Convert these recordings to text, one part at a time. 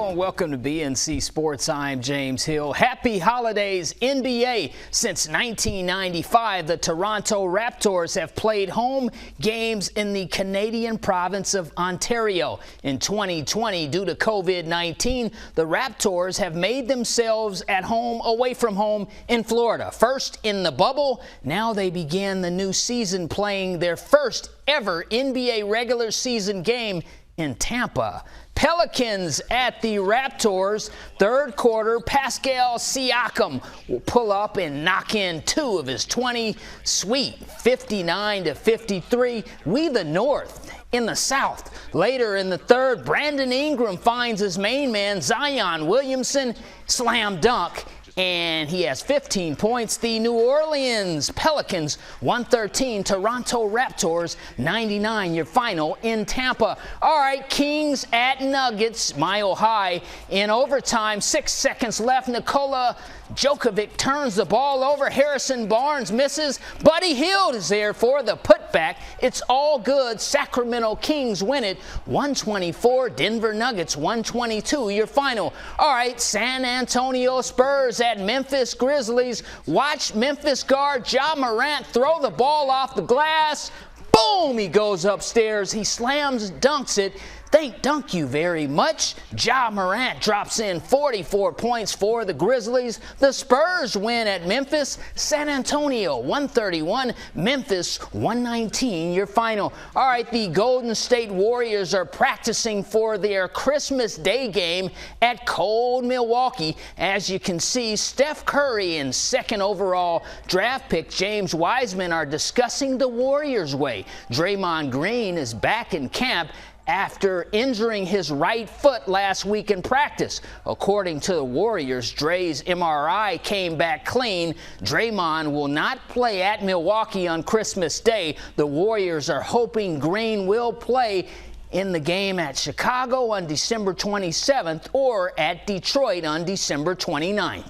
Hello and welcome to BNC Sports. I'm James Hill. Happy holidays, NBA. Since 1995, the Toronto Raptors have played home games in the Canadian province of Ontario. In 2020, due to COVID-19, the Raptors have made themselves at home away from home in Florida. First in the bubble, now they began the new season playing their first ever NBA regular season game in Tampa. Pelicans at the Raptors. Third quarter, Pascal Siakam will pull up and knock in 2 of his 20. Sweet, 59-53. We the North in the South. Later in the third, Brandon Ingram finds his main man, Zion Williamson, slam dunk. And he has 15 points. The New Orleans Pelicans 113, Toronto Raptors 99, your final in Tampa. All right, Kings at Nuggets, Mile High. In overtime, 6 seconds left. Nikola Jokic turns the ball over. Harrison Barnes misses. Buddy Hield is there for the putback. It's all good. Sacramento Kings win it 124. Denver Nuggets 122. Your final. All right, San Antonio Spurs at Memphis Grizzlies. Watch Memphis guard Ja Morant throw the ball off the glass. Boom! He goes upstairs. He slams, dunks it. Thank you very much. Ja Morant drops in 44 points for the Grizzlies. The Spurs win at Memphis. San Antonio 131, Memphis 119, your final. All right, the Golden State Warriors are practicing for their Christmas Day game at cold Milwaukee. As you can see, Steph Curry and second overall draft pick James Wiseman are discussing the Warriors' way. Draymond Green is back in camp after injuring his right foot last week in practice. According to the Warriors, Dre's MRI came back clean. Draymond will not play at Milwaukee on Christmas Day. The Warriors are hoping Green will play in the game at Chicago on December 27th or at Detroit on December 29th.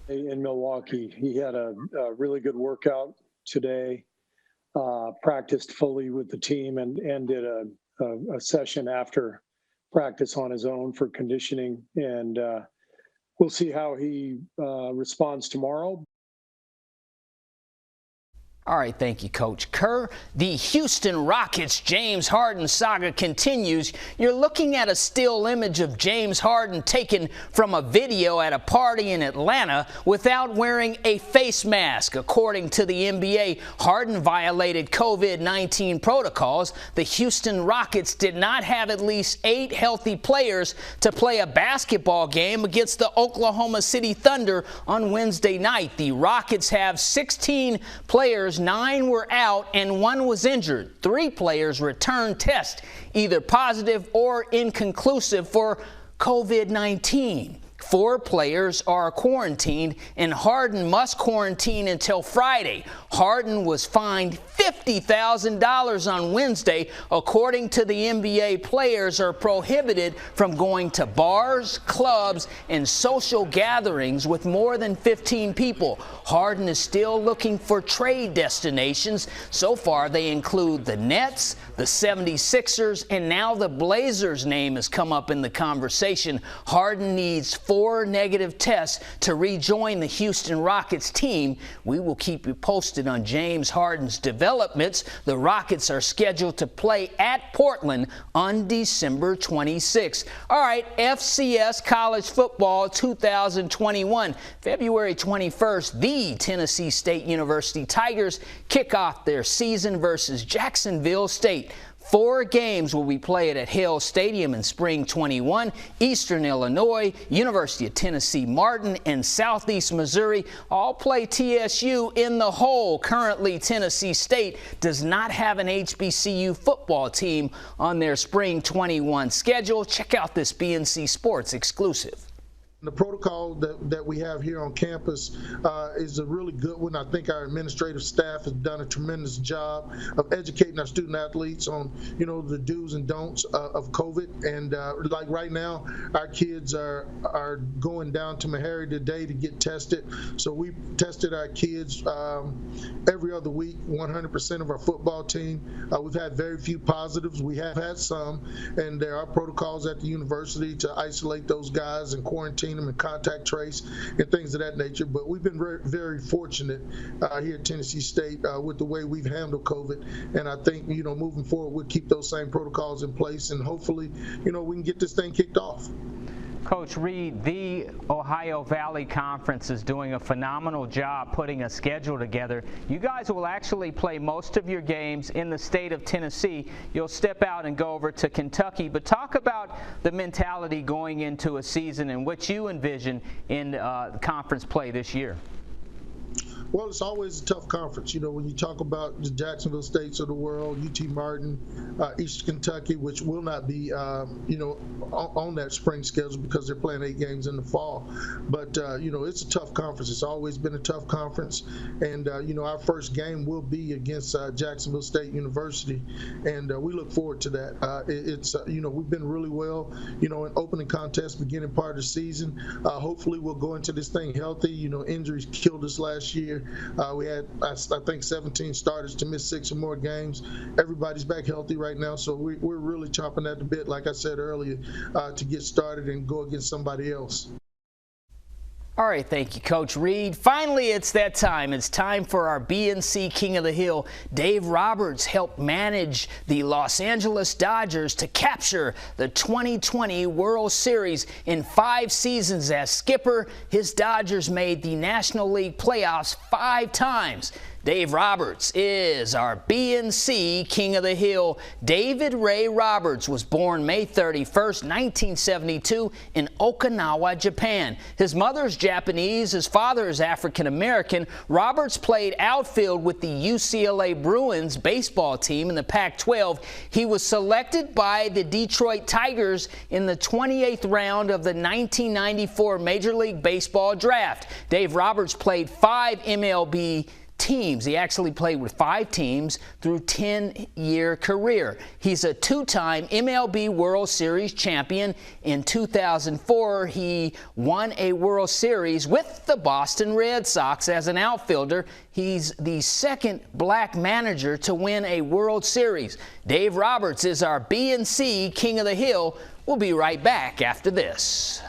In Milwaukee, he had a really good workout today, practiced fully with the team and did a session after practice on his own for conditioning, and we'll see how he responds tomorrow. All right, thank you, Coach Kerr. The Houston Rockets James Harden saga continues. You're looking at a still image of James Harden taken from a video at a party in Atlanta without wearing a face mask. According to the NBA, Harden violated COVID-19 protocols. The Houston Rockets did not have at least 8 healthy players to play a basketball game against the Oklahoma City Thunder on Wednesday night. The Rockets have 16 players. 9 were out and 1 was injured. 3 players returned tests, either positive or inconclusive for COVID-19. 4 players are quarantined, and Harden must quarantine until Friday. Harden was fined $50,000 on Wednesday. According to the NBA, players are prohibited from going to bars, clubs, and social gatherings with more than 15 people. Harden is still looking for trade destinations. So far, they include the Nets, the 76ers, and now the Blazers' name has come up in the conversation. Harden needs 4 negative tests to rejoin the Houston Rockets team. We will keep you posted on James Harden's developments. The Rockets are scheduled to play at Portland on December 26. All right, FCS College Football 2021. February 21st, the Tennessee State University Tigers kick off their season versus Jacksonville State. 4 games will be played at Hale Stadium in spring 21. Eastern Illinois, University of Tennessee Martin, and Southeast Missouri all play TSU in the hole. Currently, Tennessee State does not have an HBCU football team on their spring 21 schedule. Check out this BNC Sports exclusive. The protocol that we have here on campus is a really good one. I think our administrative staff has done a tremendous job of educating our student athletes on, the do's and don'ts of COVID. And like right now, our kids are going down to Meharry today to get tested. So we tested our kids every other week, 100% of our football team. We've had very few positives. We have had some, and there are protocols at the university to isolate those guys and quarantine them and contact trace and things of that nature. But we've been very, very fortunate here at Tennessee State with the way we've handled COVID. And I think, moving forward, we'll keep those same protocols in place, and hopefully, we can get this thing kicked off. Coach Reed, the Ohio Valley Conference is doing a phenomenal job putting a schedule together. You guys will actually play most of your games in the state of Tennessee. You'll step out and go over to Kentucky, but talk about the mentality going into a season and what you envision in conference play this year. Well, it's always a tough conference. When you talk about the Jacksonville States of the world, UT Martin, Eastern Kentucky, which will not be, on that spring schedule because they're playing 8 games in the fall. But, it's a tough conference. It's always been a tough conference. And, our first game will be against Jacksonville State University. And we look forward to that. We've been really well, in opening contests, beginning part of the season. Hopefully we'll go into this thing healthy. Injuries killed us last year. We had, I think, 17 starters to miss 6 or more games. Everybody's back healthy right now, so we're really chomping at the bit, like I said earlier, to get started and go against somebody else. All right, thank you, Coach Reed. Finally, it's that time. It's time for our BNC King of the Hill. Dave Roberts helped manage the Los Angeles Dodgers to capture the 2020 World Series in 5 seasons as skipper. His Dodgers made the National League playoffs 5 times. Dave Roberts is our BNC King of the Hill. David Ray Roberts was born May 31st, 1972 in Okinawa, Japan. His mother's Japanese, his father is African American. Roberts played outfield with the UCLA Bruins baseball team in the Pac-12. He was selected by the Detroit Tigers in the 28th round of the 1994 Major League Baseball draft. Dave Roberts played 5 MLB teams. He actually played with 5 teams through 10-year career. He's a 2-time MLB World Series champion. In 2004, he won a World Series with the Boston Red Sox as an outfielder. He's the 2nd black manager to win a World Series. Dave Roberts is our BNC King of the Hill. We'll be right back after this.